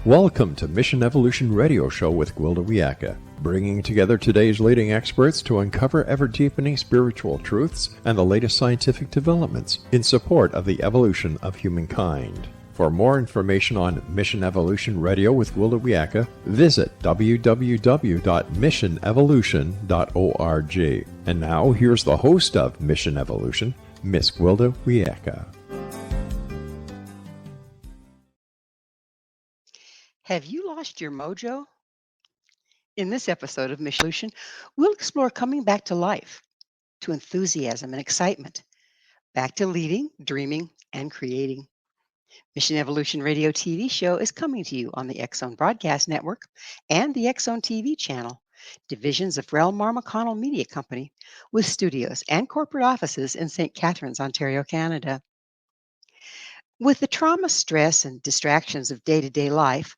Welcome to Mission Evolution Radio Show with Gwilda Wiyaka, bringing together today's leading experts to uncover ever-deepening spiritual truths and the latest scientific developments in support of the evolution of humankind. For more information on Mission Evolution Radio with Gwilda Wiyaka, visit www.missionevolution.org. And now, here's the host of Mission Evolution, Miss Gwilda Wiyaka. Have you lost your mojo? In this episode of Mission Evolution, we'll explore coming back to life, to enthusiasm and excitement, back to leading, dreaming, and creating. Mission Evolution Radio TV show is coming to you on the X-Zone Broadcast Network and the X-Zone TV channel, divisions of Relmar McConnell Media Company, with studios and corporate offices in St. Catharines, Ontario, Canada. With the trauma, stress, and distractions of day-to-day life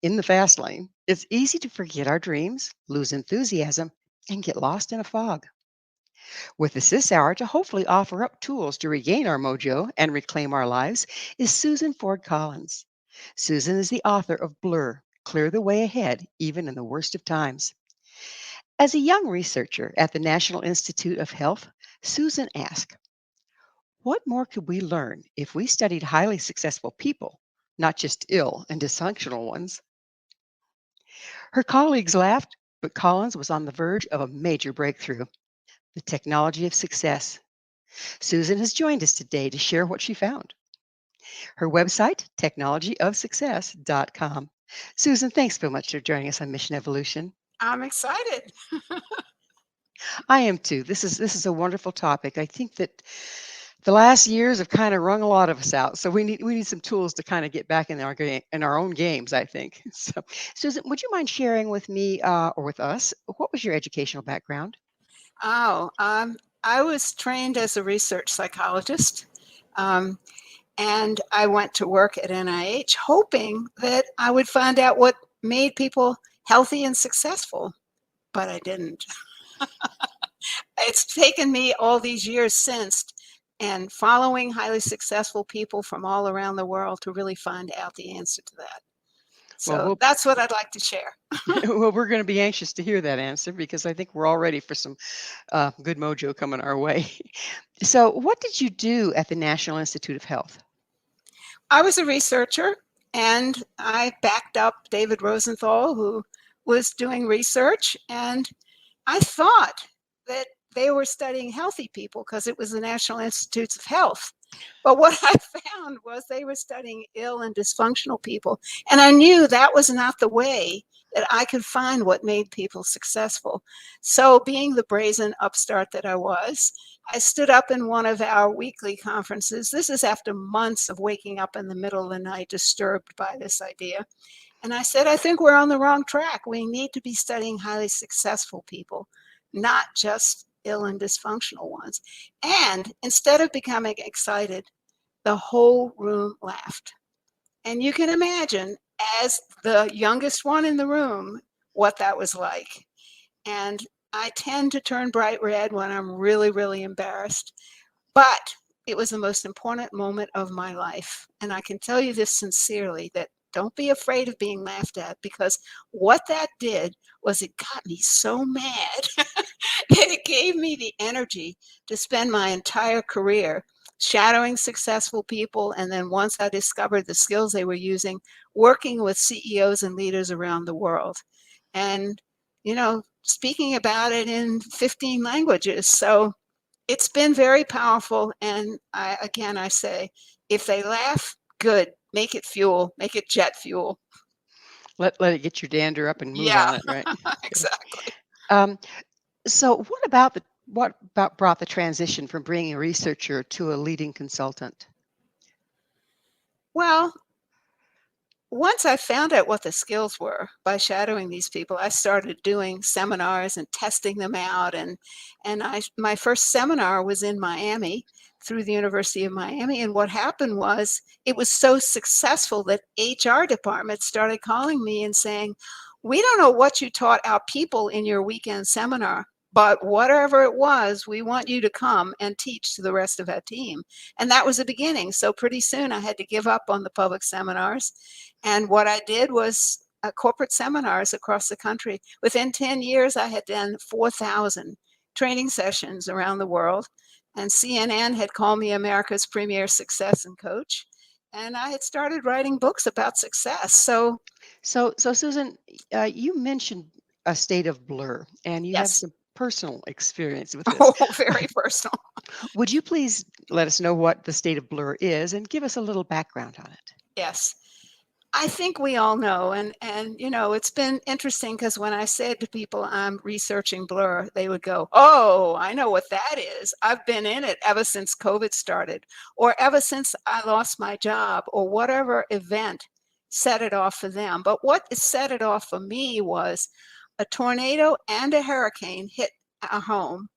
in the fast lane, it's easy to forget our dreams, lose enthusiasm, and get lost in a fog. With us this hour to hopefully offer up tools to regain our mojo and reclaim our lives is Susan Ford Collins. Susan is the author of Blur, Clear the Way Ahead, Even in the Worst of Times. As a young researcher at the National Institute of Health, Susan asked, what more could we learn if we studied highly successful people, not just ill and dysfunctional ones? Her colleagues laughed, but Collins was on the verge of a major breakthrough, the technology of success. Susan has joined us today to share what she found. Her website, technologyofsuccess.com. Susan, thanks so much for joining us on Mission Evolution. I'm excited. I am too. This is a wonderful topic. I think that the last years have kind of wrung a lot of us out, so we need some tools to kind of get back in our own games, I think. So, Susan, would you mind sharing with me or with us what was your educational background? I was trained as a research psychologist, and I went to work at NIH hoping that I would find out what made people healthy and successful, but I didn't. It's taken me all these years since and following highly successful people from all around the world to really find out the answer to that. So that's what I'd like to share. Well, we're going to be anxious to hear that answer because I think we're all ready for some good mojo coming our way. So what did you do at the National Institute of Health? I was a researcher, and I backed up David Rosenthal, who was doing research, and I thought that they were studying healthy people because it was the National Institutes of Health. But what I found was they were studying ill and dysfunctional people. And I knew that was not the way that I could find what made people successful. So being the brazen upstart that I was, I stood up in one of our weekly conferences. This is after months of waking up in the middle of the night disturbed by this idea. And I said, I think we're on the wrong track. We need to be studying highly successful people, not just ill and dysfunctional ones. And instead of becoming excited, the whole room laughed. And you can imagine, as the youngest one in the room, what that was like. And I tend to turn bright red when I'm really, really embarrassed. But it was the most important moment of my life. And I can tell you this sincerely, that don't be afraid of being laughed at, because what that did was it got me so mad. It gave me the energy to spend my entire career shadowing successful people. And then once I discovered the skills they were using, working with CEOs and leaders around the world. And, speaking about it in 15 languages. So it's been very powerful. And I say, if they laugh, good. Make it fuel. Make it jet fuel. Let it get your dander up and move on it, right? Exactly. So what brought the transition from being a researcher to a leading consultant? Well, once I found out what the skills were by shadowing these people, I started doing seminars and testing them out. And my first seminar was in Miami through the University of Miami. And what happened was it was so successful that HR departments started calling me and saying, we don't know what you taught our people in your weekend seminar, but whatever it was, we want you to come and teach to the rest of our team. And that was the beginning. So pretty soon I had to give up on the public seminars. And what I did was corporate seminars across the country. Within 10 years, I had done 4,000 training sessions around the world. And CNN had called me America's premier success and coach. And I had started writing books about success. So, So Susan, you mentioned a state of blur, and you have yes. some personal experience with this. Oh, very personal. Would you please let us know what the state of blur is and give us a little background on it? Yes. I think we all know, and you know, it's been interesting because when I said to people I'm researching blur, they would go, "Oh, I know what that is. I've been in it ever since COVID started, or ever since I lost my job, or whatever event set it off for them." But what set it off for me was a tornado and a hurricane hit our home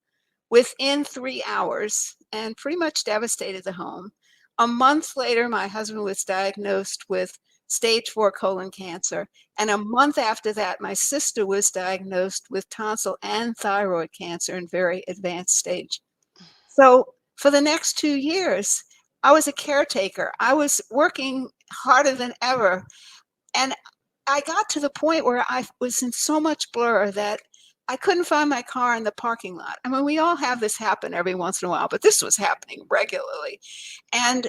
within 3 hours and pretty much devastated the home. A month later, my husband was diagnosed with stage 4 colon cancer. And a month after that, my sister was diagnosed with tonsil and thyroid cancer in very advanced stage. So for the next 2 years, I was a caretaker. I was working harder than ever. And I got to the point where I was in so much blur that I couldn't find my car in the parking lot. I mean, we all have this happen every once in a while, but this was happening regularly. And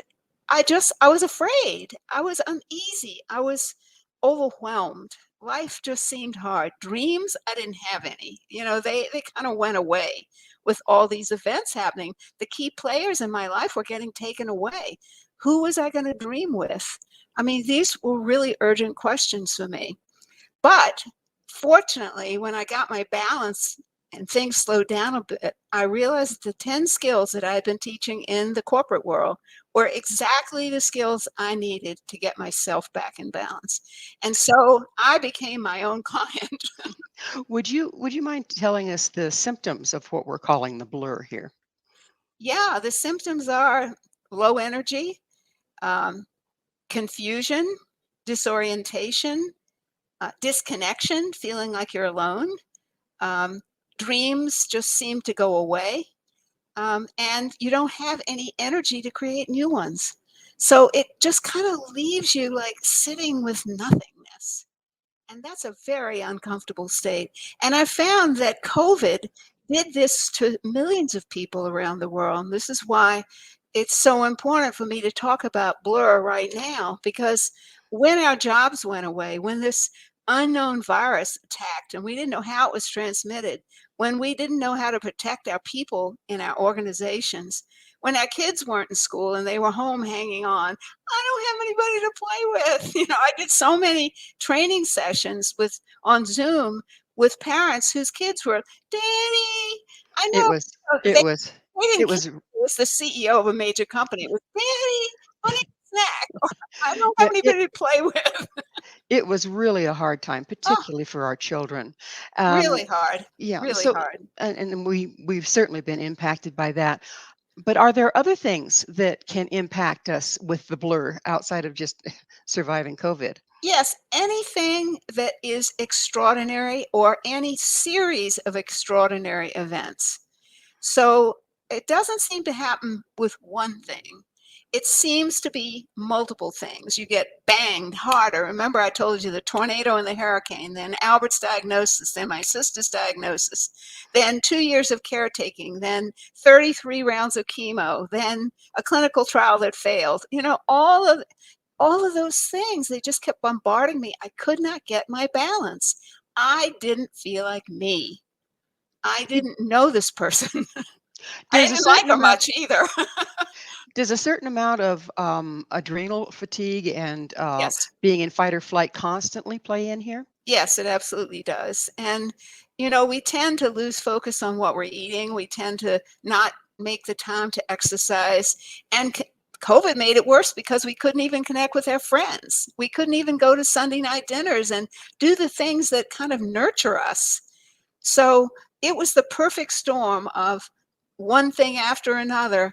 I was afraid. I was uneasy. I was overwhelmed. Life just seemed hard. Dreams, I didn't have any. You know, they kind of went away with all these events happening. The key players in my life were getting taken away. Who was I going to dream with? I mean, these were really urgent questions for me. But fortunately, when I got my balance and things slowed down a bit, I realized the 10 skills that I had been teaching in the corporate world were exactly the skills I needed to get myself back in balance. And so I became my own client. Would you mind telling us the symptoms of what we're calling the blur here? Yeah, the symptoms are low energy, um, confusion, disorientation, disconnection, feeling like you're alone. Um, Dreams just seem to go away, and you don't have any energy to create new ones. So it just kind of leaves you like sitting with nothingness. And that's a very uncomfortable state. And I found that COVID did this to millions of people around the world. And this is why it's so important for me to talk about blur right now, because when our jobs went away, when this unknown virus attacked and we didn't know how it was transmitted, when we didn't know how to protect our people in our organizations, when our kids weren't in school and they were home hanging on, I don't have anybody to play with. You know, I did so many training sessions with on Zoom with parents whose kids were, Daddy, I It know was they, it was they it didn't care. was It was the CEO of a major company. It was, Daddy, I need a snack. Or, I don't have yeah, anybody to play with. it was really a hard time, Oh, particularly for our children. Um, really hard. yeah, Really so hard. and we've certainly been impacted by that. But are there other things that can impact us with the blur outside of just surviving COVID? Yes, anything that is extraordinary or any series of extraordinary events. So it doesn't seem to happen with one thing. It seems to be multiple things. You get banged harder. Remember, I told you the tornado and the hurricane, then Albert's diagnosis, then my sister's diagnosis, then 2 years of caretaking, then 33 rounds of chemo, then a clinical trial that failed. You know, all of those things, they just kept bombarding me. I could not get my balance. I didn't feel like me. I didn't know this person. I Does a didn't like certain him amount much either. does a certain amount of adrenal fatigue and Yes. being in fight or flight constantly play in here? Yes, it absolutely does. And, you know, we tend to lose focus on what we're eating. We tend to not make the time to exercise. And COVID made it worse because we couldn't even connect with our friends. We couldn't even go to Sunday night dinners and do the things that kind of nurture us. So it was the perfect storm of one thing after another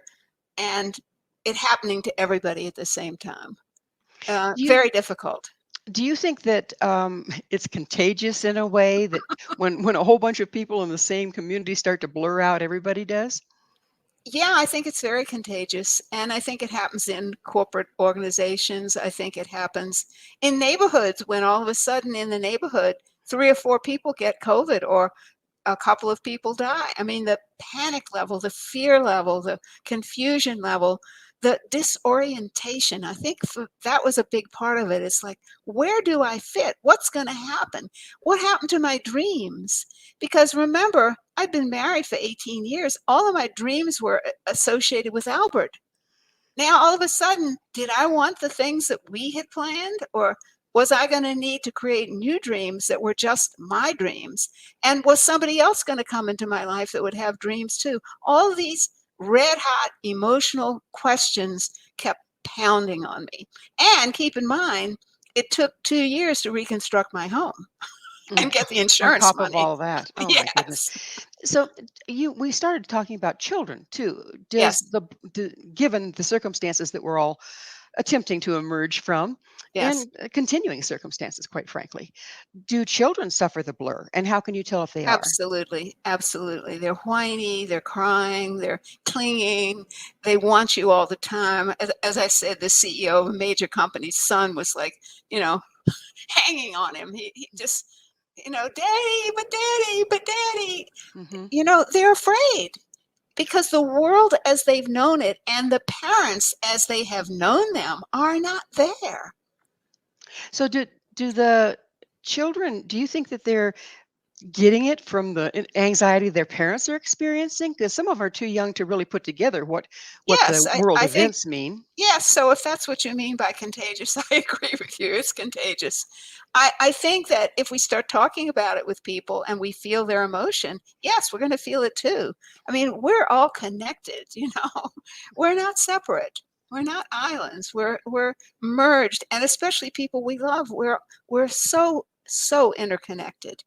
and it happening to everybody at the same time. Do you Very difficult. Do you think that it's contagious in a way that when a whole bunch of people in the same community start to blur out, everybody does? Yeah, I think it's very contagious. And I think it happens in corporate organizations. I think it happens in neighborhoods when all of a sudden in the neighborhood, 3 or 4 people get COVID or a couple of people die. I mean, the panic level, the fear level, the confusion level, the disorientation. I think that was a big part of it. It's like, where do I fit? What's going to happen? What happened to my dreams? Because remember, I'd been married for 18 years. All of my dreams were associated with Albert. Now, all of a sudden, did I want the things that we had planned, or was I going to need to create new dreams that were just my dreams? And was somebody else going to come into my life that would have dreams too? All of these red hot emotional questions kept pounding on me. And keep in mind, it took 2 years to reconstruct my home Mm. and get the On insurance top of money. all that, oh my goodness. Yes, So we started talking about children too. Does yes, given the circumstances that we're all attempting to emerge from, yes. and continuing circumstances, quite frankly, do children suffer the blur, and how can you tell if they are? Absolutely, absolutely. They're whiny, they're crying, they're clinging, they want you all the time. As I said, the CEO of a major company's son was like, you know, hanging on him. He just, daddy, but daddy. Hmm. They're afraid because the world as they've known it and the parents as they have known them are not there. So do the children? Do you think that they're getting it from the anxiety their parents are experiencing? Because some of them are too young to really put together what the Yes, world I think. events mean. Yes, so if that's what you mean by contagious, I agree with you. It's contagious. I think that if we start talking about it with people and we feel their emotion, yes, we're going to feel it too. I mean, we're all connected, We're not separate. We're not islands. We're merged, and especially people we love. We're so interconnected.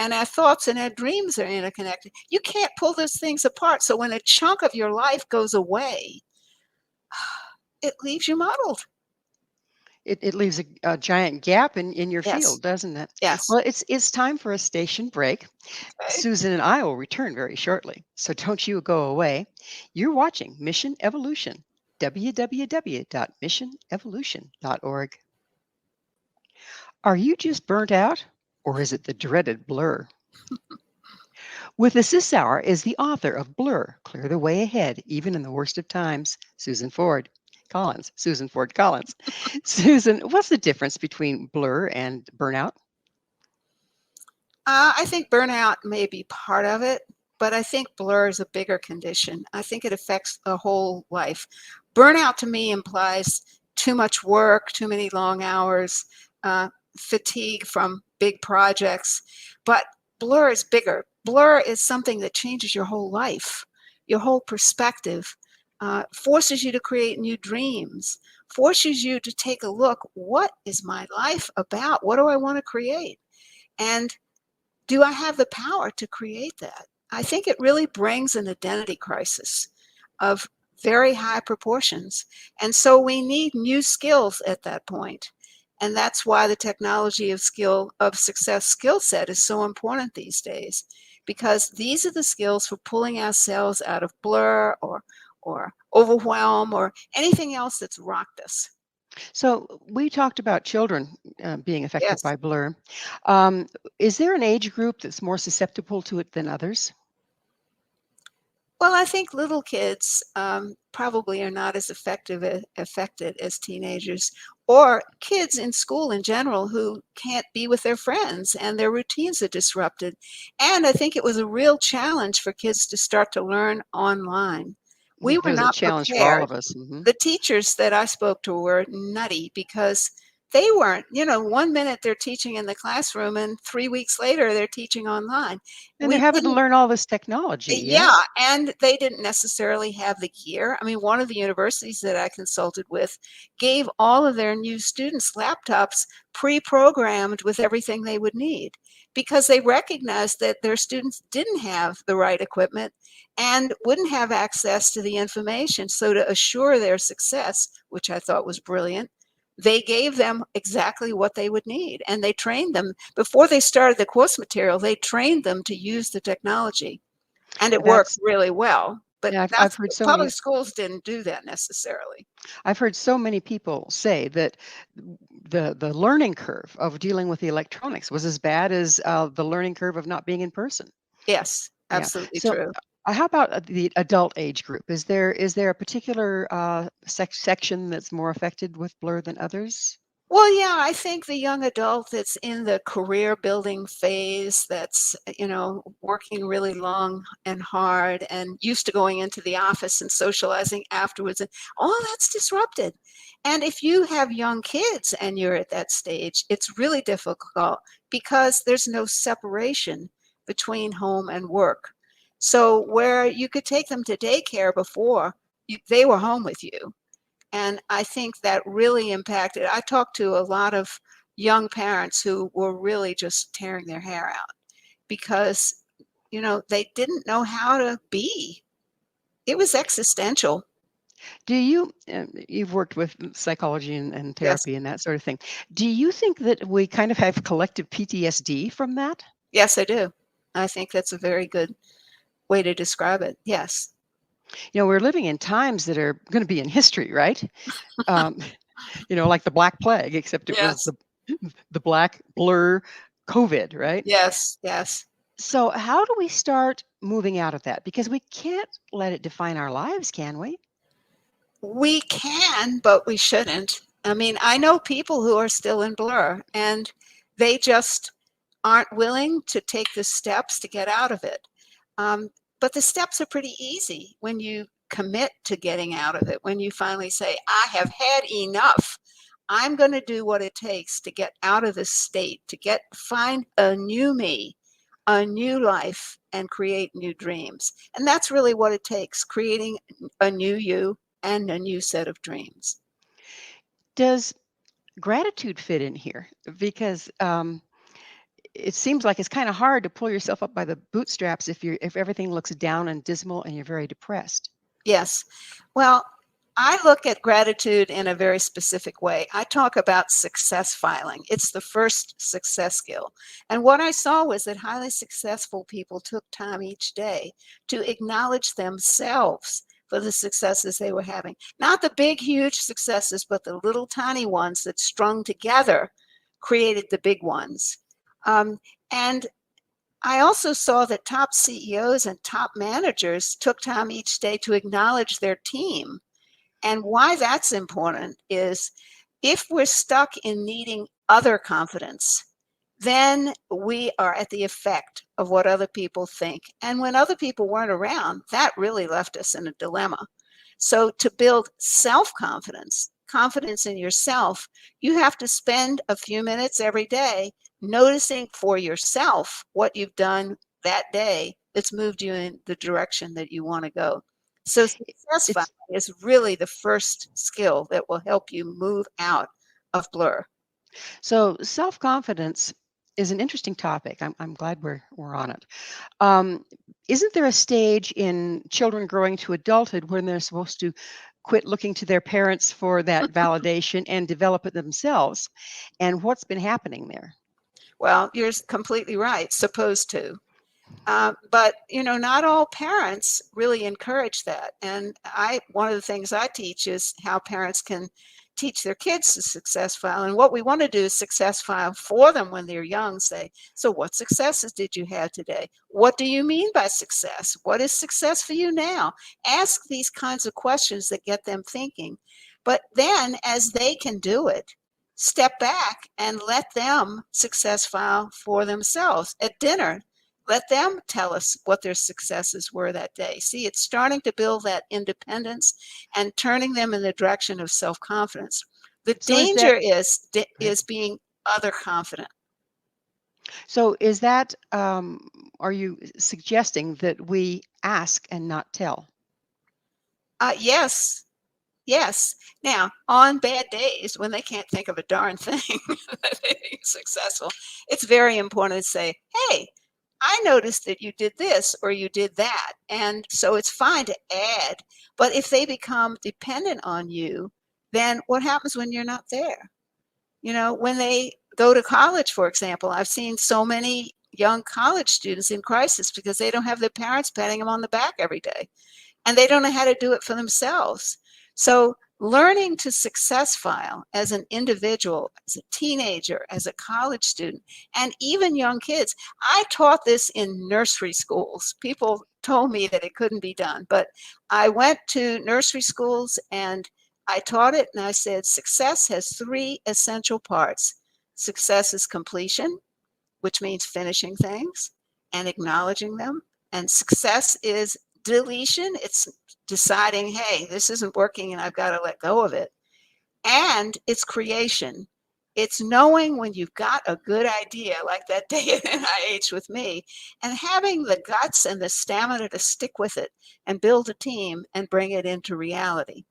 And our thoughts and our dreams are interconnected. You can't pull those things apart. So when a chunk of your life goes away, it leaves you muddled. It leaves a giant gap in your Yes. field, doesn't it? Yes. Well, it's time for a station break. Okay. Susan and I will return very shortly, so don't you go away. You're watching Mission Evolution, www.missionevolution.org. Are you just burnt out, or is it the dreaded blur? With us this hour is the author of Blur, Clear the Way Ahead, Even in the Worst of Times, Susan Ford Collins. Susan, what's the difference between blur and burnout? I think burnout may be part of it, but I think blur is a bigger condition. I think it affects the whole life. Burnout to me implies too much work, too many long hours, fatigue from big projects. But blur is bigger. Blur is something that changes your whole life, your whole perspective, forces you to create new dreams, forces you to take a look. What is my life about? What do I want to create? And do I have the power to create that? I think it really brings an identity crisis of very high proportions. And so we need new skills at that point. And that's why the technology of success skill set is so important these days, because these are the skills for pulling ourselves out of blur or overwhelm or anything else that's rocked us. So we talked about children being affected Yes. by blur. Um, is there an age group that's more susceptible to it than others? Well, I think little kids probably are not as affected as teenagers or kids in school in general who can't be with their friends and their routines are disrupted. And I think it was a real challenge for kids to start to learn online. We It were was a not challenge for all prepared. of us. Hmm. The teachers that I spoke to were nutty because they weren't, 1 minute they're teaching in the classroom and 3 weeks later they're teaching online. And they're We having to didn't learn all this technology, Yeah, yes? and they didn't necessarily have the gear. I mean, one of the universities that I consulted with gave all of their new students laptops pre-programmed with everything they would need because they recognized that their students didn't have the right equipment and wouldn't have access to the information. So to assure their success, which I thought was brilliant, they gave them exactly what they would need. And they trained them before they started the course material. They trained them to use the technology, and it worked That's really well. But yeah, I've that's heard so public many. schools didn't do that necessarily. I've heard so many people say that the learning curve of dealing with the electronics was as bad as the learning curve of not being in person. Yes, Yeah. absolutely So, true. how about the adult age group? Is there a particular section that's more affected with blur than others? Well, yeah, I think the young adult that's in the career building phase, that's, working really long and hard and used to going into the office and socializing afterwards, and all that's disrupted. And if you have young kids and you're at that stage, it's really difficult because there's no separation between home and work. So where you could take them to daycare before, they were home with you. And I think that really impacted. I talked to a lot of young parents who were really just tearing their hair out because, they didn't know how to be. It was existential. Do you, you've worked with psychology and Yes, therapy and that sort of thing. Do you think that we kind of have collective PTSD from that? yes, I do. I think that's a very good way to describe it. Yes, We're living in times that are going to be in history, right? Um, like the Black Plague, except it was yes, the black blur COVID, right? yes, yes. So how do we start moving out of that? Because we can't let it define our lives, can we? We can, but we shouldn't. I mean, I know people who are still in blur and they just aren't willing to take the steps to get out of it. Um, but the steps are pretty easy when you commit to getting out of it, when you finally say, I have had enough. I'm going to do what it takes to get out of this state, to find a new me, a new life, and create new dreams. And that's really what it takes, creating a new you and a new set of dreams. Does gratitude fit in here? Because it seems like it's kind of hard to pull yourself up by the bootstraps if everything looks down and dismal and you're very depressed. Yes. Well, I look at gratitude in a very specific way. I talk about success filing. It's the first success skill. And what I saw was that highly successful people took time each day to acknowledge themselves for the successes they were having. Not the big, huge successes, but the little tiny ones that strung together created the big ones. And I also saw that top CEOs and top managers took time each day to acknowledge their team. And why that's important is if we're stuck in needing other confidence, then we are at the effect of what other people think. And when other people weren't around, that really left us in a dilemma. So to build self-confidence, confidence in yourself, you have to spend a few minutes every day noticing for yourself what you've done that day that's moved you in the direction that you want to go. So success It's finding is really the first skill that will help you move out of blur. so self-confidence is an interesting topic. I'm glad we're on it. Um, isn't there a stage in children growing to adulthood when they're supposed to quit looking to their parents for that validation and develop it themselves? And what's been happening there? Well, you're completely right, supposed to. But not all parents really encourage that. And one of the things I teach is how parents can teach their kids to success file. And what we want to do is success file for them when they're young. Say, so what successes did you have today? What do you mean by success? What is success for you now? Ask these kinds of questions that get them thinking. But then as they can do it, step back and let them success file for themselves at dinner. Let them tell us what their successes were that day. See, it's starting to build that independence and turning them in the direction of self-confidence. The So is that danger is right? being other confident. So is that are you suggesting that we ask and not tell? Yes, yes. Now, on bad days when they can't think of a darn thing that they think is successful, it's very important to say, hey, I noticed that you did this or you did that. And so it's fine to add. But if they become dependent on you, then what happens when you're not there? When they go to college, for example, I've seen so many young college students in crisis because they don't have their parents patting them on the back every day, and they don't know how to do it for themselves. So learning to success file as an individual, as a teenager, as a college student, and even young kids. I taught this in nursery schools. People told me that it couldn't be done, but I went to nursery schools and I taught it, and I said, success has 3 essential parts. Success is completion, which means finishing things and acknowledging them. And success is deletion. It's deciding, hey, this isn't working and I've got to let go of it. And it's creation. It's knowing when you've got a good idea, like that day at NIH with me, and having the guts and the stamina to stick with it and build a team and bring it into reality.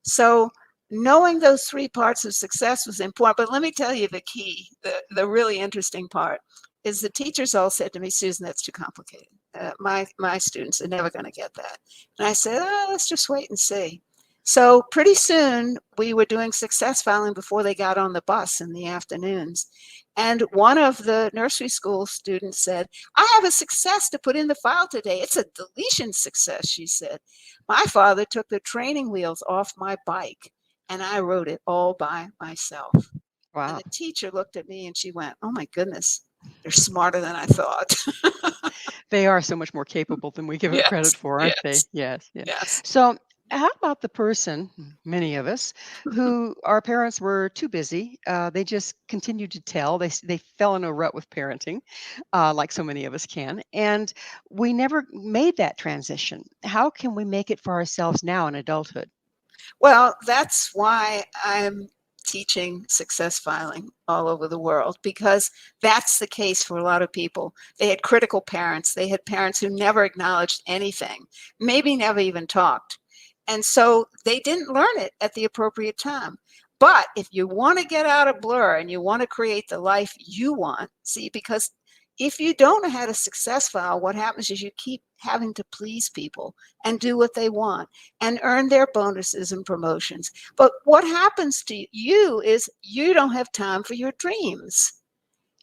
So knowing those 3 parts of success was important. But let me tell you the key, the really interesting part is the teachers all said to me, Susan, that's too complicated. My students are never going to get that. And I said, let's just wait and see. So pretty soon we were doing success filing before they got on the bus in the afternoons. And one of the nursery school students said, I have a success to put in the file today. It's a deletion success, she said. My father took the training wheels off my bike and I wrote it all by myself. Wow. And the teacher looked at me and she went, oh my goodness, they're smarter than I thought. They are so much more capable than we give them credit for, aren't they? Yes. So how about the person, many of us, who our parents were too busy? They just continued to tell. They fell in a rut with parenting, like so many of us can, and we never made that transition. How can we make it for ourselves now in adulthood? Well, that's why I'm teaching success filing all over the world, because that's the case for a lot of people. They had critical parents. They had parents who never acknowledged anything, maybe never even talked. And so they didn't learn it at the appropriate time. But if you want to get out of blur and you want to create the life you want, see, because if you don't know how to success file, what happens is you keep having to please people and do what they want and earn their bonuses and promotions. But what happens to you is you don't have time for your dreams.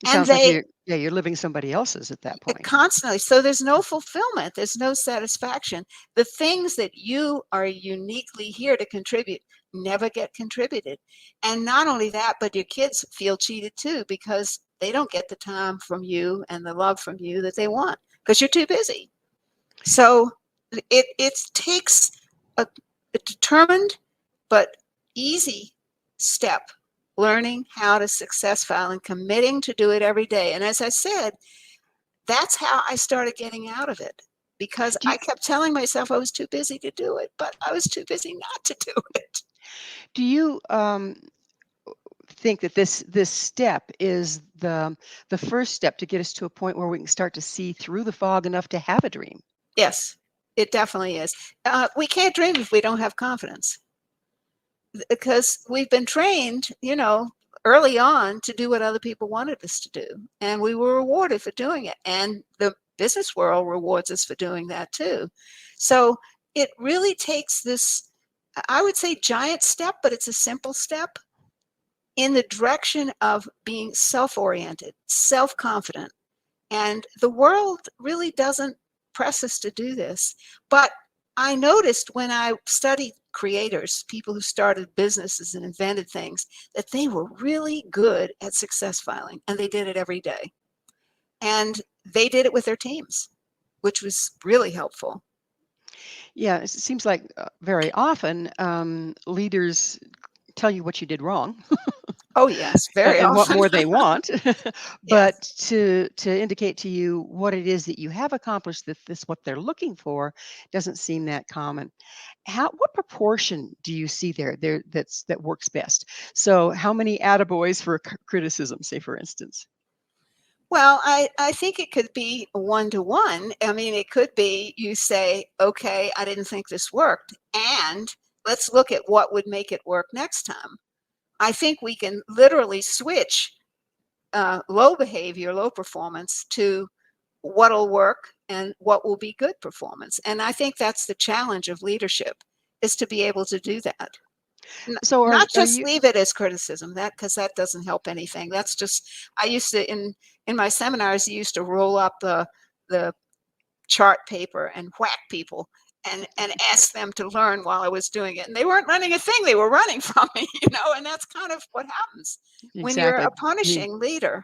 It And sounds like they you're living somebody else's at that point. constantly, so there's no fulfillment, there's no satisfaction. The things that you are uniquely here to contribute never get contributed. And not only that, but your kids feel cheated too, because they don't get the time from you and the love from you that they want because you're too busy. So it takes a determined but easy step, learning how to success file and committing to do it every day. And as I said, that's how I started getting out of it, because I kept telling myself I was too busy to do it, but I was too busy not to do it. Do you think that this step is the first step to get us to a point where we can start to see through the fog enough to have a dream? Yes, it definitely is. We can't dream if we don't have confidence, because we've been trained, early on to do what other people wanted us to do. And we were rewarded for doing it. And the business world rewards us for doing that too. So it really takes this, I would say, giant step, but it's a simple step in the direction of being self-oriented, self-confident. And the world really doesn't press us to do this. But I noticed when I studied creators, people who started businesses and invented things, that they were really good at success filing, and they did it every day. And they did it with their teams, which was really helpful. Yeah, it seems like very often leaders tell you what you did wrong. Oh, yes, very and what often. more they want, but Yes. to indicate to you what it is that you have accomplished, that this what they're looking for, doesn't seem that common. What proportion do you see there that works best? So how many attaboys for criticism, say for instance? Well, I think it could be 1-to-1. I mean, it could be you say, okay, I didn't think this worked, and let's look at what would make it work next time. I think we can literally switch low behavior, low performance to what'll work and what will be good performance. And I think that's the challenge of leadership, is to be able to do that. So Not are just you? leave it as criticism, that because that doesn't help anything. That's just, I used to, in my seminars, I used to roll up the chart paper and whack people and ask them to learn while I was doing it. And they weren't learning a thing. They were running from me, and that's kind of what happens when you're Exactly. a punishing leader.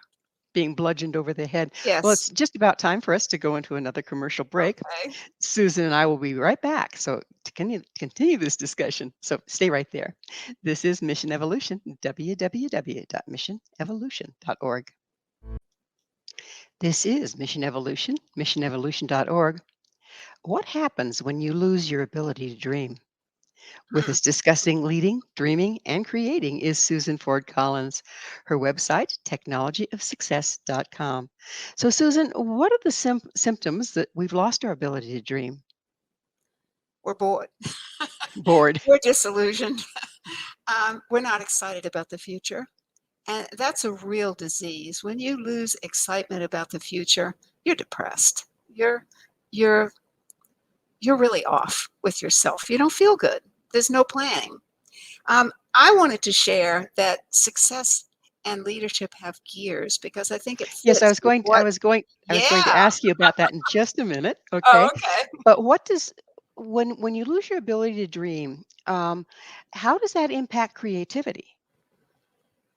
Being bludgeoned over the head. Well, Yes. it's just about time for us to go into another commercial break. Okay. Susan and I will be right back. So to continue this discussion. So stay right there. This is Mission Evolution, www.missionevolution.org. This is Mission Evolution, missionevolution.org. What happens when you lose your ability to dream? With Hmm. us discussing leading, dreaming, and creating is Susan Ford Collins. Her website, technologyofsuccess.com. So, Susan, what are the symptoms that we've lost our ability to dream? We're bored. Bored. We're disillusioned. We're not excited about the future. And that's a real disease. When you lose excitement about the future, you're depressed. You're you're really off with yourself. You don't feel good. There's no planning. I wanted to share that success and leadership have gears because I think it Yes, fits with what. I was going to Yeah. ask you about that in just a minute. Oh, Okay. okay. But what does when you lose your ability to dream, how does that impact creativity?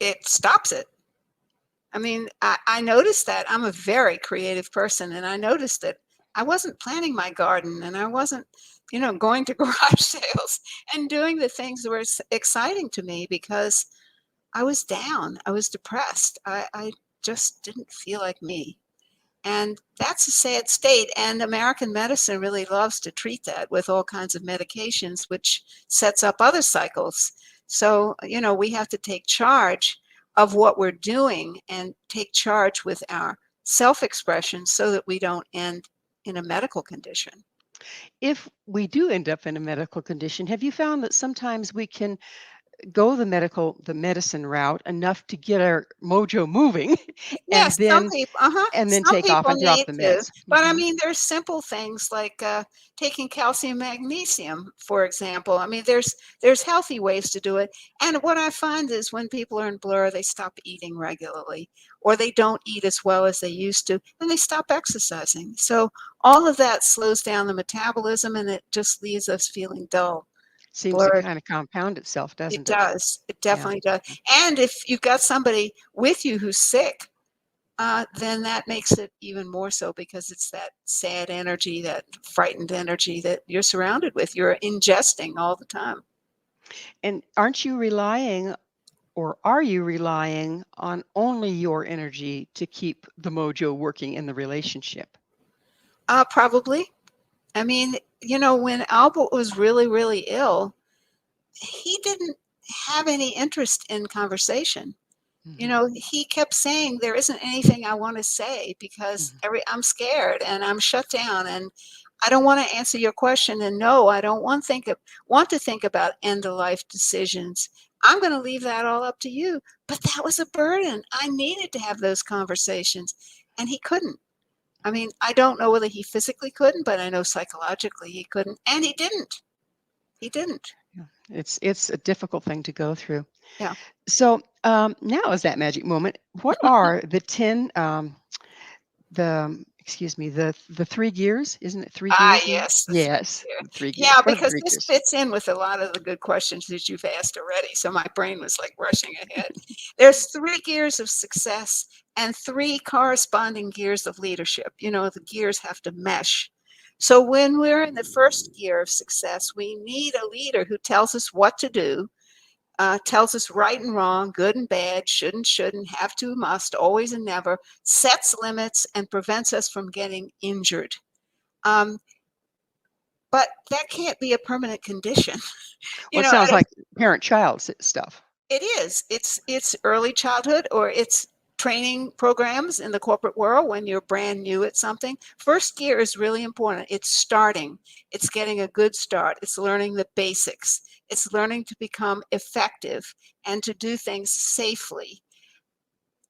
It stops it. I mean, I noticed that I'm a very creative person, and I noticed that I wasn't planning my garden, and I wasn't, going to garage sales and doing the things that were exciting to me because I was down. I was depressed. I just didn't feel like me. And that's a sad state. And American medicine really loves to treat that with all kinds of medications, which sets up other cycles. So, we have to take charge of what we're doing and take charge with our self expression so that we don't end in a medical condition. If we do end up in a medical condition, have you found that sometimes we can go the medicine route enough to get our mojo moving and Yes, then and then some take off people and drop need the to, meds? but I Mhm. mean, there's simple things like taking calcium, magnesium, for example. I mean, there's healthy ways to do it. And what I find is when people are in blur, they stop eating regularly, or they don't eat as well as they used to, and they stop exercising. So all of that slows down the metabolism, and it just leaves us feeling dull, Seems to blurred. kind of compound itself, It doesn't it? does. It Yeah. definitely does. And if you've got somebody with you who's sick, then that makes it even more so because it's that sad energy, that frightened energy that you're surrounded with. You're ingesting all the time. And aren't you relying or are you relying on only your energy to keep the mojo working in the relationship? Probably. I mean, when Albert was really, really ill, he didn't have any interest in conversation. Mhm, He kept saying, there isn't anything I want to say because mhm. I'm scared and I'm shut down and I don't want to answer your question. And no, I don't want to think about end of life decisions. I'm going to leave that all up to you. But that was a burden. I needed to have those conversations and he couldn't. I mean, I don't know whether he physically couldn't, but I know psychologically he couldn't. And he didn't. He didn't. Yeah, it's a difficult thing to go through. Yeah. So now is that magic moment. What are the 10 excuse me, the 3 gears? Isn't it 3 Ah, gears now? yes, the 3 Yes, gear. the 3 gears. Yeah, What are the because 3 this gears? fits in with a lot of the good questions that you've asked already, so my brain was, like, rushing ahead. There's 3 gears of success and 3 corresponding gears of leadership. The gears have to mesh. So when we're in the first gear of success, we need a leader who tells us what to do, tells us right and wrong, good and bad, shouldn't, have to, must, always and never, sets limits, and prevents us from getting injured. Um, but that can't be a permanent condition. Well, it At sounds like parent-child stuff. it is. It's early childhood or it's training programs in the corporate world when you're brand new at something. First gear is really important. It's starting. It's getting a good start. It's learning the basics. It's learning to become effective and to do things safely.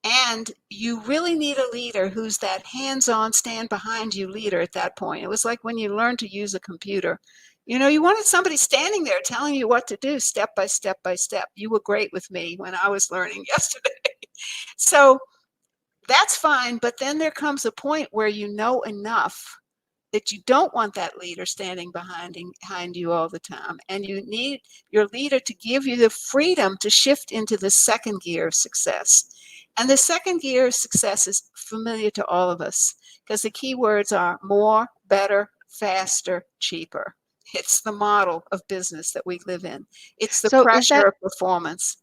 And you really need a leader who's that hands-on, stand behind you leader at that point. It was like when you learn to use a computer. You wanted somebody standing there telling you what to do step by step by step. You were great with me when I was learning yesterday. So that's fine, but then there comes a point where you know enough that you don't want that leader standing behind you all the time. And you need your leader to give you the freedom to shift into the second gear of success. And the second gear of success is familiar to all of us because the key words are more, better, faster, cheaper. It's the model of business that we live in. It's the So is pressure that of performance.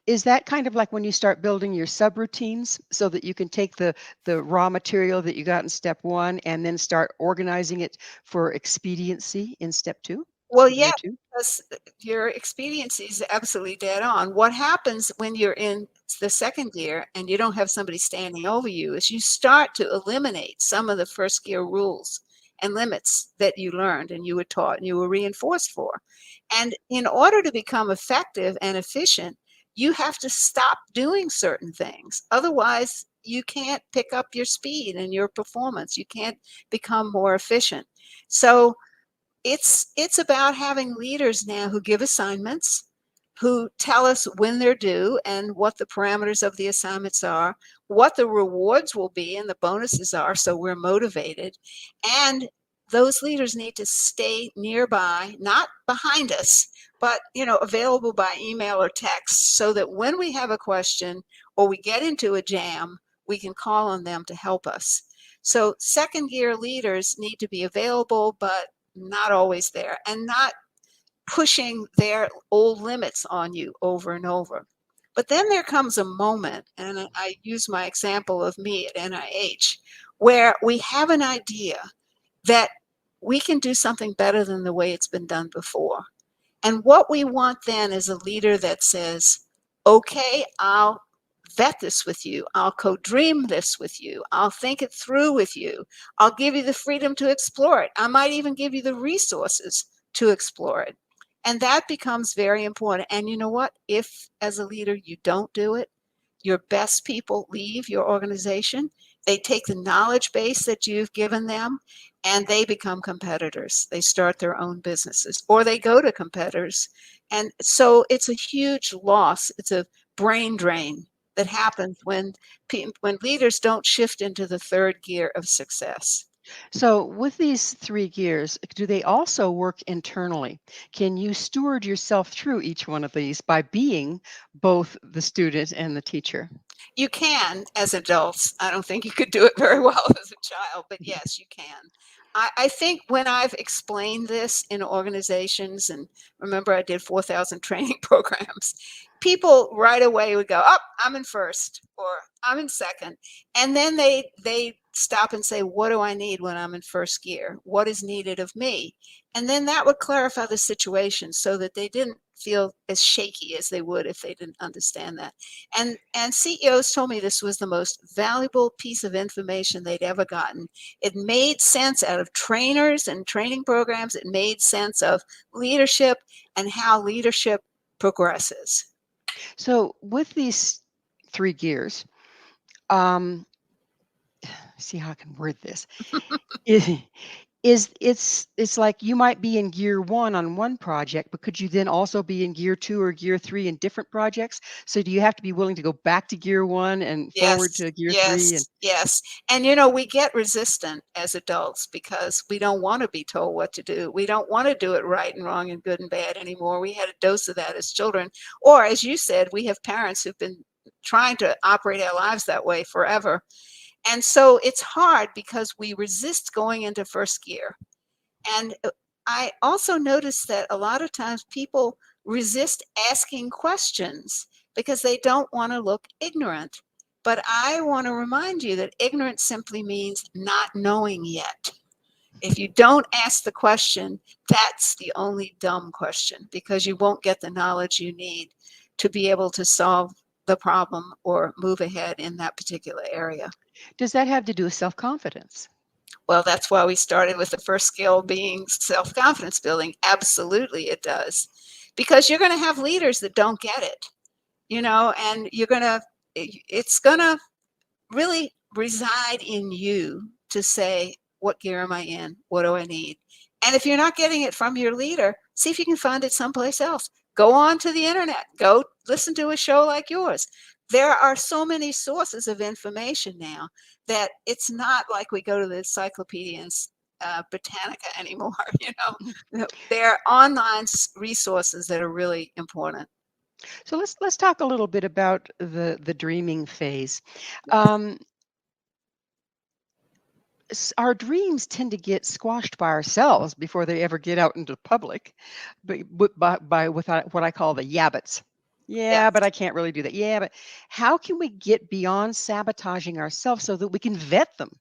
is that kind of like when you start building your subroutines so that you can take the raw material that you got in step 1 and then start organizing it for expediency in step 2? Well, Gear yeah, 2? because your expediency is absolutely dead on. What happens when you're in the second gear and you don't have somebody standing over you is you start to eliminate some of the first gear rules and limits that you learned and you were taught and you were reinforced for. And in order to become effective and efficient, you have to stop doing certain things. Otherwise, you can't pick up your speed and your performance. You can't become more efficient. So it's about having leaders now who give assignments, who tell us when they're due and what the parameters of the assignments are, what the rewards will be and the bonuses are, so we're motivated. And those leaders need to stay nearby, not behind us, but available by email or text, so that when we have a question or we get into a jam, we can call on them to help us. So second gear leaders need to be available, but not always there, and not pushing their old limits on you over and over. But then there comes a moment, and I use my example of me at NIH, where we have an idea that we can do something better than the way it's been done before. And what we want then is a leader that says, okay, I'll vet this with you. I'll co-dream this with you. I'll think it through with you. I'll give you the freedom to explore it. I might even give you the resources to explore it. And that becomes very important. And you know what? If as a leader you don't do it, your best people leave your organization. They take the knowledge base that you've given them and they become competitors. They start their own businesses or they go to competitors. And so it's a huge loss. It's a brain drain that happens when leaders don't shift into the third gear of success. So with these 3 gears, do they also work internally? Can you steward yourself through each one of these by being both the student and the teacher? You can as adults. I don't think you could do it very well as a child, but yes, you can. I think when I've explained this in organizations, and remember I did 4,000 training programs, people right away would go, oh, I'm in first or I'm in second. And then they stop and say, what do I need when I'm in first gear? What is needed of me? And then that would clarify the situation so that they didn't feel as shaky as they would if they didn't understand that. And CEOs told me this was the most valuable piece of information they'd ever gotten. It made sense out of trainers and training programs. It made sense of leadership and how leadership progresses. So with these 3 gears, um, see how I can word this. I- it's like you might be in gear 1 on one project, but could you then also be in gear 2 or gear 3 in different projects? So do you have to be willing to go back to gear 1 and forward Yes, to gear 3 and yes, yes. And we get resistant as adults because we don't want to be told what to do. We don't want to do it right and wrong and good and bad anymore. We had a dose of that as children. Or as you said, we have parents who've been trying to operate our lives that way forever. And so it's hard because we resist going into first gear. And I also noticed that a lot of times people resist asking questions because they don't want to look ignorant. But I want to remind you that ignorance simply means not knowing yet. If you don't ask the question, that's the only dumb question because you won't get the knowledge you need to be able to solve the problem or move ahead in that particular area. does that have to do with self-confidence? Well, that's why we started with the first skill being self-confidence building. Absolutely, it does. Because you're going to have leaders that don't get it, and you're going to it's going to really reside in you to say, what gear am I in? What do I need? And if you're not getting it from your leader, see if you can find it someplace else. Go on to the internet. Go listen to a show like yours. There are so many sources of information now that it's not like we go to the Encyclopedias Britannica anymore. There are online resources that are really important. So let's talk a little bit about the dreaming phase. Yes. Our dreams tend to get squashed by ourselves before they ever get out into the public, by with what I call the yabbits. Yeah, but Yes. I can't really do that. Yeah, but how can we get beyond sabotaging ourselves so that we can vet them?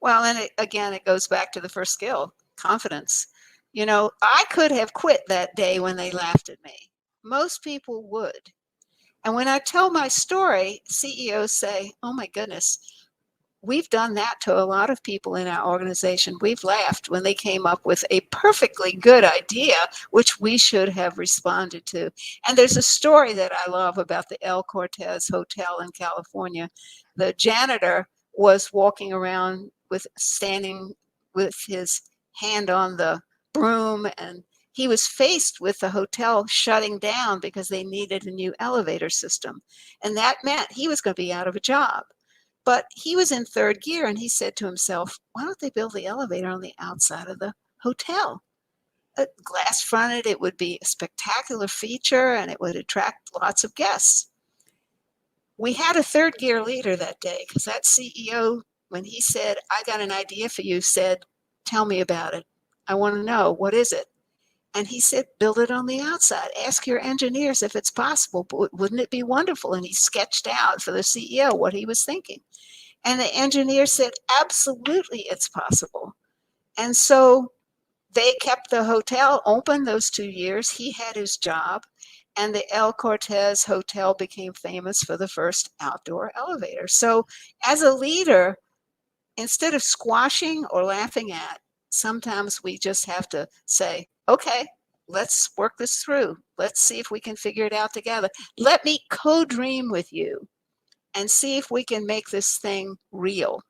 Well, and again, it goes back to the first skill, confidence. I could have quit that day when they laughed at me. Most people would. And when I tell my story, CEOs say, oh my goodness, we've done that to a lot of people in our organization. We've laughed when they came up with a perfectly good idea, which we should have responded to. And there's a story that I love about the El Cortez Hotel in California. The janitor was walking around standing with his hand on the broom, and he was faced with the hotel shutting down because they needed a new elevator system. And that meant he was going to be out of a job. But he was in third gear, and he said to himself, why don't they build the elevator on the outside of the hotel? Glass fronted, it would be a spectacular feature, and it would attract lots of guests. We had a third gear leader that day, because that CEO, when he said, I got an idea for you, said, tell me about it. I want to know, what is it? And he said, build it on the outside. Ask your engineers if it's possible. But wouldn't it be wonderful? And he sketched out for the CEO what he was thinking. And the engineer said, absolutely, it's possible. And so they kept the hotel open those 2 years. He had his job. And the El Cortez Hotel became famous for the first outdoor elevator. So as a leader, instead of squashing or laughing at, sometimes we just have to say, okay, let's work this through. Let's see if we can figure it out together. Let me co-dream with you and see if we can make this thing real.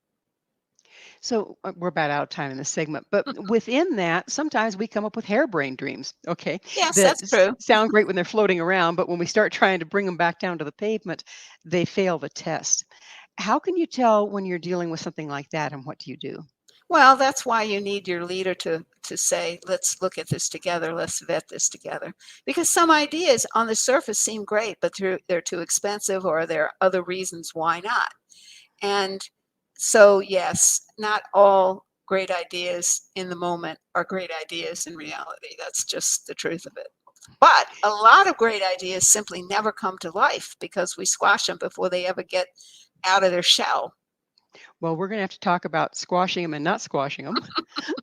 So we're about out of time in this segment, but within that, sometimes we come up with harebrained dreams, okay, Yes, that that's true. sound great when they're floating around, but when we start trying to bring them back down to the pavement, they fail the test. How can you tell when you're dealing with something like that, and what do you do? Well, that's why you need your leader to say, let's look at this together, let's vet this together. Because some ideas on the surface seem great, but they're too expensive, or there are other reasons why not. And so, yes, not all great ideas in the moment are great ideas in reality. That's just the truth of it. But a lot of great ideas simply never come to life because we squash them before they ever get out of their shell. Well, we're going to have to talk about squashing them and not squashing them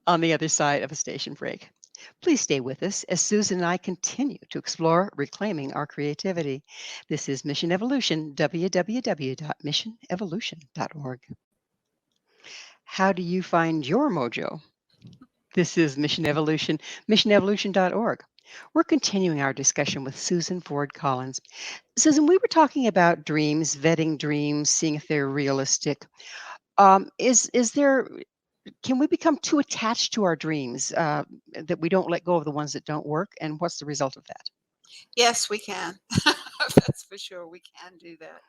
on the other side of a station break. Please stay with us as Susan and I continue to explore reclaiming our creativity. This is Mission Evolution, www.missionevolution.org. How do you find your mojo? This is Mission Evolution, missionevolution.org. We're continuing our discussion with Susan Ford Collins. Susan, we were talking about dreams, vetting dreams, seeing if they're realistic. Is there Can we become too attached to our dreams that we don't let go of the ones that don't work? And what's the result of that? Yes, we can. That's for sure. We can do that.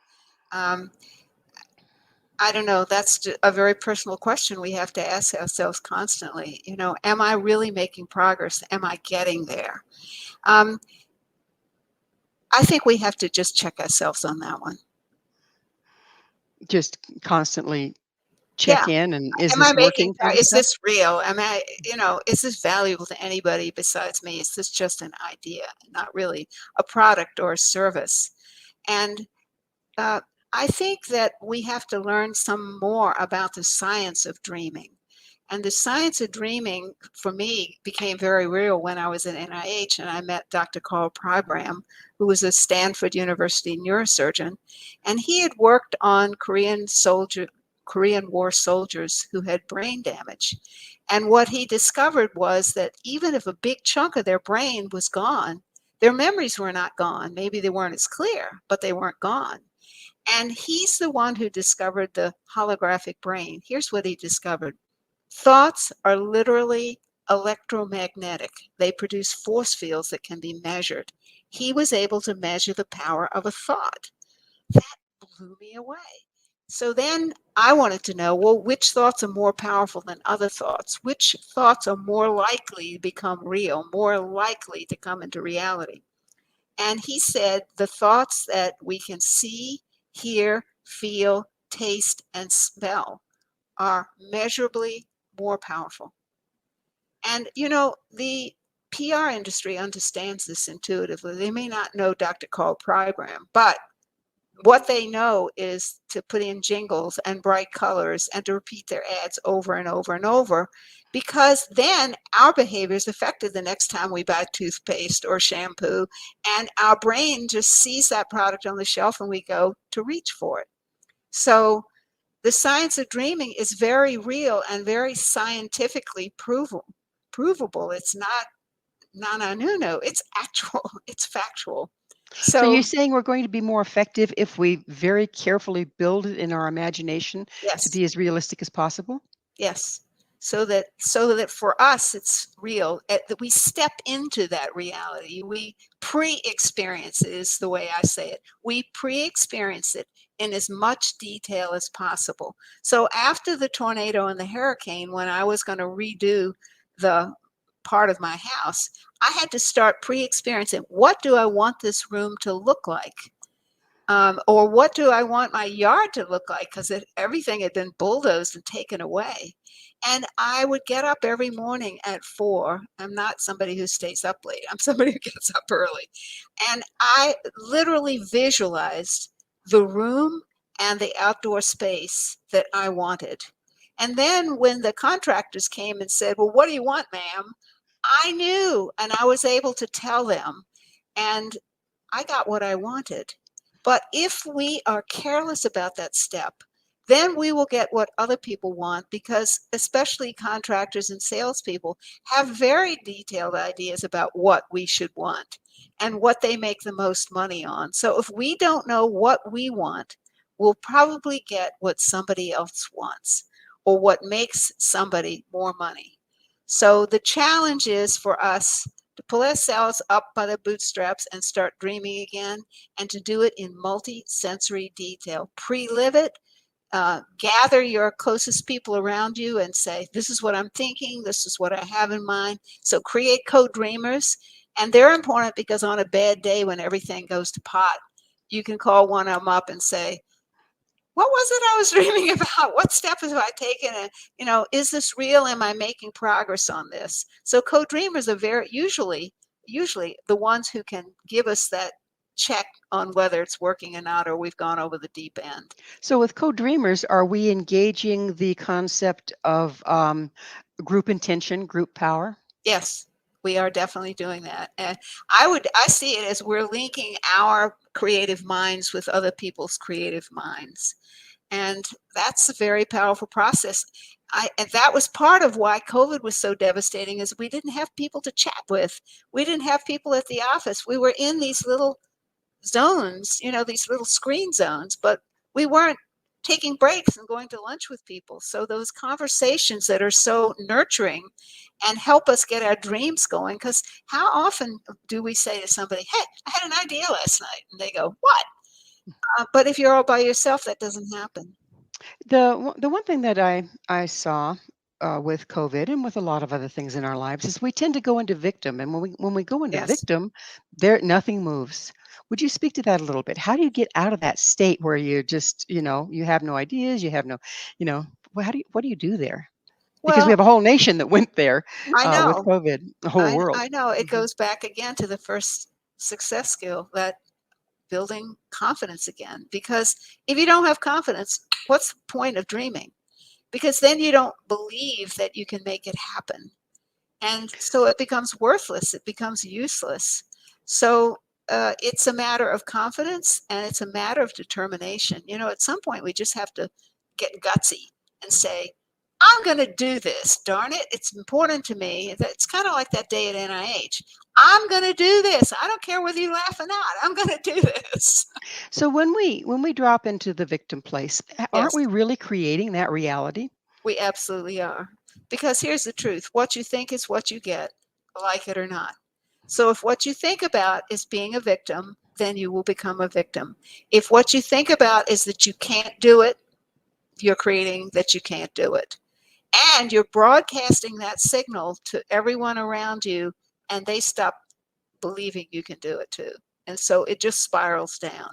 I don't know. That's a very personal question we have to ask ourselves constantly. Am I really making progress? Am I getting there? I think we have to just check ourselves on that one. Just constantly Yeah. check in, and is Am I this making, working kind of is stuff? this real? Is this valuable to anybody besides me? Is this just an idea, not really a product or a service? And I think that we have to learn some more about the science of dreaming. And the science of dreaming, for me, became very real when I was at NIH and I met Dr. Carl Pribram, who was a Stanford University neurosurgeon. And he had worked on Korean War soldiers who had brain damage. And what he discovered was that even if a big chunk of their brain was gone, their memories were not gone. Maybe they weren't as clear, but they weren't gone. And he's the one who discovered the holographic brain. Here's what he discovered. Thoughts are literally electromagnetic. They produce force fields that can be measured. He was able to measure the power of a thought. That blew me away. So then I wanted to know, well, which thoughts are more powerful than other thoughts? Which thoughts are more likely to become real, more likely to come into reality? And he said the thoughts that we can see, hear, feel, taste, and smell are measurably more powerful. And the PR industry understands this intuitively. They may not know Dr. Carl Program, but what they know is to put in jingles and bright colors and to repeat their ads over and over and over, because then our behavior is affected the next time we buy toothpaste or shampoo, and our brain just sees that product on the shelf and we go to reach for it. So the science of dreaming is very real and very scientifically provable. It's not no, it's actual, it's factual. So So you're saying we're going to be more effective if we very carefully build it in our imagination to yes, be as realistic as possible? yes. So that for us it's real, that we step into that reality. We pre-experience it, is the way I say it. We pre-experience it in as much detail as possible. So after the tornado and the hurricane, when I was going to redo the part of my house, I had to start pre-experiencing, what do I want this room to look like? Or what do I want my yard to look like? Because everything had been bulldozed and taken away. And I would get up every morning at 4. I'm not somebody who stays up late. I'm somebody who gets up early. And I literally visualized the room and the outdoor space that I wanted. And then when the contractors came and said, well, what do you want, ma'am? I knew, and I was able to tell them. And I got what I wanted. But if we are careless about that step, then we will get what other people want, because especially contractors and salespeople have very detailed ideas about what we should want and what they make the most money on. So if we don't know what we want, we'll probably get what somebody else wants or what makes somebody more money. So the challenge is for us to pull ourselves up by the bootstraps and start dreaming again, and to do it in multi-sensory detail. Pre-live it, gather your closest people around you and say, this is what I'm thinking, this is what I have in mind. So create co-dreamers, and they're important because on a bad day when everything goes to pot, you can call one of them up and say, what was it I was dreaming about? What step have I taken? And, is this real? Am I making progress on this? So co-dreamers are very usually the ones who can give us that check on whether it's working or not, or we've gone over the deep end. So with co-dreamers, are we engaging the concept of group intention, group power? Yes, we are definitely doing that. And I see it as we're linking our creative minds with other people's creative minds. And that's a very powerful process. And that was part of why COVID was so devastating, is we didn't have people to chat with. We didn't have people at the office. We were in these little zones, these little screen zones, but we weren't taking breaks and going to lunch with people. So those conversations that are so nurturing and help us get our dreams going, because how often do we say to somebody, hey, I had an idea last night, and they go, what? But if you're all by yourself, that doesn't happen. The one thing that I saw with COVID and with a lot of other things in our lives is we tend to go into victim, and when we go into Yes. victim, there nothing moves. Would you speak to that a little bit? How do you get out of that state where you just you have no ideas, you have no, what do you do there? Because we Well, have a whole nation that went there I with know. COVID, the whole world. I know. It Mhm. goes back again to the first success skill, that building confidence again. Because if you don't have confidence, what's the point of dreaming? Because then you don't believe that you can make it happen. And so it becomes worthless, it becomes useless. So it's a matter of confidence, and it's a matter of determination. At some point we just have to get gutsy and say, I'm going to do this. Darn it. It's important to me. It's kind of like that day at NIH. I'm going to do this. I don't care whether you laugh or not. I'm going to do this. So when we drop into the victim place, aren't Yes, we really creating that reality? we absolutely are. Because here's the truth. What you think is what you get, like it or not. So if what you think about is being a victim, then you will become a victim. If what you think about is that you can't do it, you're creating that you can't do it. And you're broadcasting that signal to everyone around you, and they stop believing you can do it too. And so it just spirals down.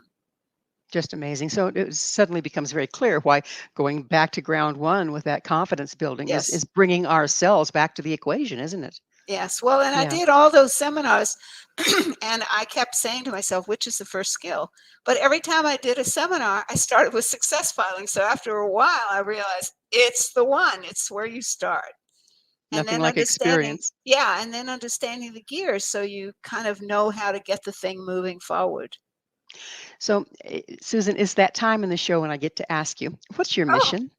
Just amazing. So it suddenly becomes very clear why going back to ground one with that confidence building is Yes. is bringing ourselves back to the equation, isn't it? Yes. Well, and I Yeah. did all those seminars and I kept saying to myself, which is the first skill? But every time I did a seminar, I started with success filing. So after a while, I realized it's the one, it's where you start. And Nothing then like understanding, experience. yeah, and then understanding the gears so you kind of know how to get the thing moving forward. So, Susan, it's that time in the show when I get to ask you, what's your Oh, mission?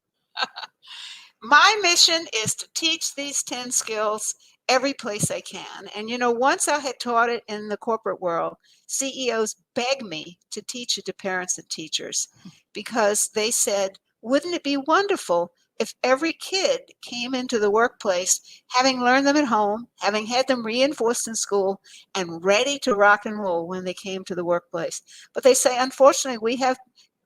my mission is to teach these 10 skills every place I can. And once I had taught it in the corporate world, CEOs begged me to teach it to parents and teachers because they said, wouldn't it be wonderful if every kid came into the workplace having learned them at home, having had them reinforced in school, and ready to rock and roll when they came to the workplace? But they say, unfortunately, we have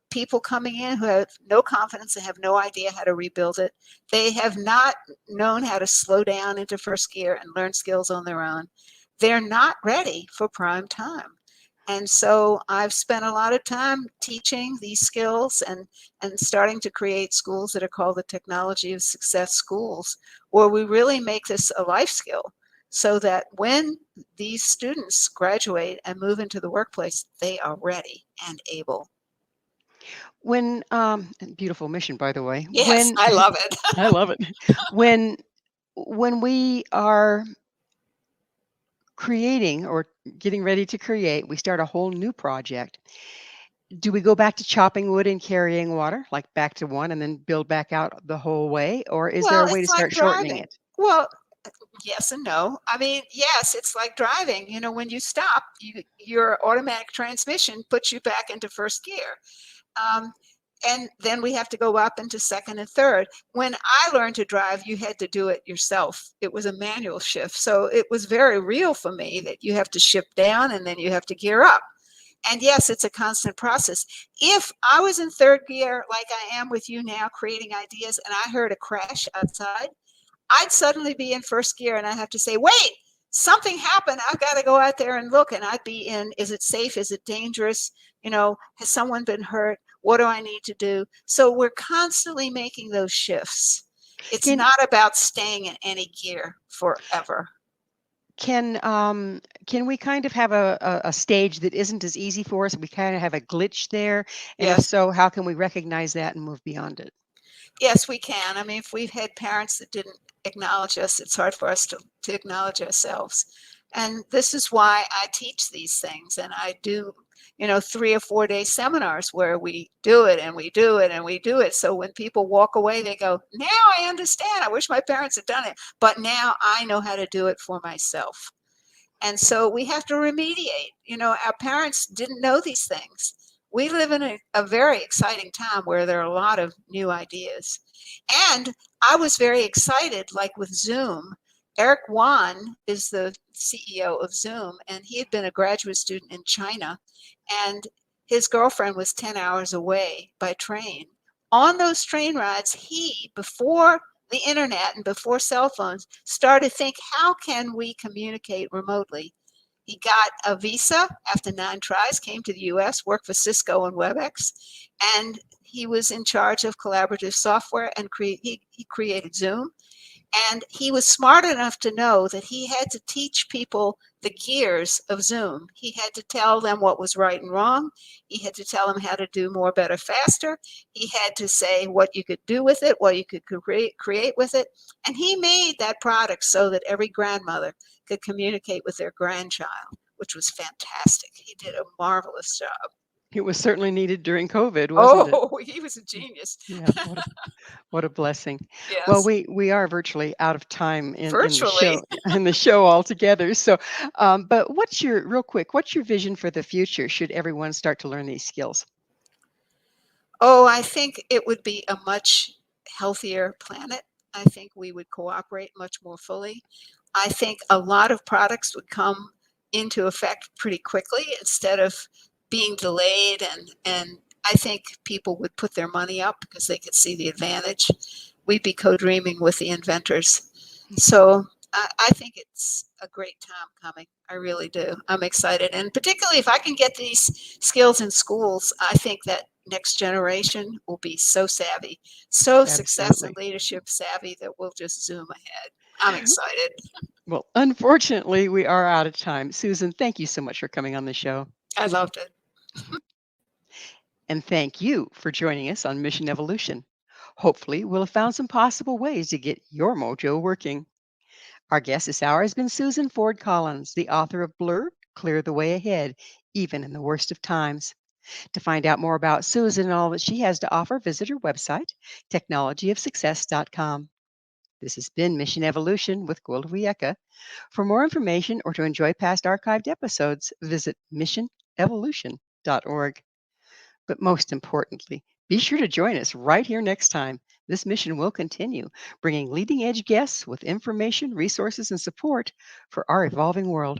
people coming in who have no confidence and have no idea how to rebuild it. They have not known how to slow down into first gear and learn skills on their own. They're not ready for prime time. And so I've spent a lot of time teaching these skills and starting to create schools that are called the Technology of Success schools, where we really make this a life skill so that when these students graduate and move into the workplace, they are ready and able. When beautiful mission, by the way. Yes, When I love it. I love it. When when we are creating or getting ready to create, we start a whole new project. Do we go back to chopping wood and carrying water, like back to one and then build back out the whole way? Or is there Well, a way to it's like start shortening driving. it? Well, yes and no. I mean, yes, it's like driving. When you stop, your automatic transmission puts you back into first gear. Um, and then we have to go up into second and third. When I learned to drive, you had to do it yourself. It was a manual shift. So it was very real for me that you have to shift down and then you have to gear up. And yes, it's a constant process. If I was in third gear, like I am with you now, creating ideas, and I heard a crash outside, I'd suddenly be in first gear and I have to say, wait, something happened. I've got to go out there and look. And I'd be in, is it safe? Is it dangerous? Has someone been hurt? What do I need to do? So we're constantly making those shifts. It's Can not about staying in any gear forever. can we kind of have a stage that isn't as easy for us? We kind of have a glitch there. And if Yes. so, how can we recognize that and move beyond it? Yes, we can. I mean, if we've had parents that didn't acknowledge us, it's hard for us to acknowledge ourselves. And this is why I teach these things. And I do, 3 or 4 day seminars where we do it and we do it and we do it. So when people walk away, they go, now I understand. I wish my parents had done it. But now I know how to do it for myself. And so we have to remediate. Our parents didn't know these things. We live in a very exciting time where there are a lot of new ideas. And I was very excited, like with Zoom. Eric Wan is the CEO of Zoom, and he had been a graduate student in China, and his girlfriend was 10 hours away by train. On those train rides, he, before the internet and before cell phones, started to think, how can we communicate remotely? He got a visa after 9 tries, came to the US, worked for Cisco and WebEx, and he was in charge of collaborative software and he created Zoom. And he was smart enough to know that he had to teach people the gears of Zoom. He had to tell them what was right and wrong. He had to tell them how to do more, better, faster. He had to say what you could do with it, what you could create with it. And he made that product so that every grandmother could communicate with their grandchild, which was fantastic. He did a marvelous job. It was certainly needed during COVID, wasn't it? Oh, he was a genius. Yeah, what a blessing. Well, Yes, we are virtually out of time in the virtually. show in the show altogether. So, but what's your vision for the future? Should everyone start to learn these skills? Oh, I think it would be a much healthier planet. I think we would cooperate much more fully. I think a lot of products would come into effect pretty quickly instead of being delayed, and I think people would put their money up because they could see the advantage. We'd be co-dreaming with the inventors. So I think it's a great time coming. I really do. I'm excited. And particularly if I can get these skills in schools, I think that next generation will be so savvy, so success and Absolutely. leadership savvy that we'll just zoom ahead. I'm excited. Well, unfortunately, we are out of time. Susan, thank you so much for coming on the show. I loved it. And thank you for joining us on Mission Evolution. Hopefully, we'll have found some possible ways to get your mojo working. Our guest this hour has been Susan Ford Collins, the author of Blur, Clear the Way Ahead, even in the worst of times. To find out more about Susan and all that she has to offer, visit her website, technologyofsuccess.com. This has been Mission Evolution with Gwilda Wiyaka. For more information or to enjoy past archived episodes, visit missionevolution.org. But most importantly, be sure to join us right here next time. This mission will continue, bringing leading edge guests with information, resources, and support for our evolving world.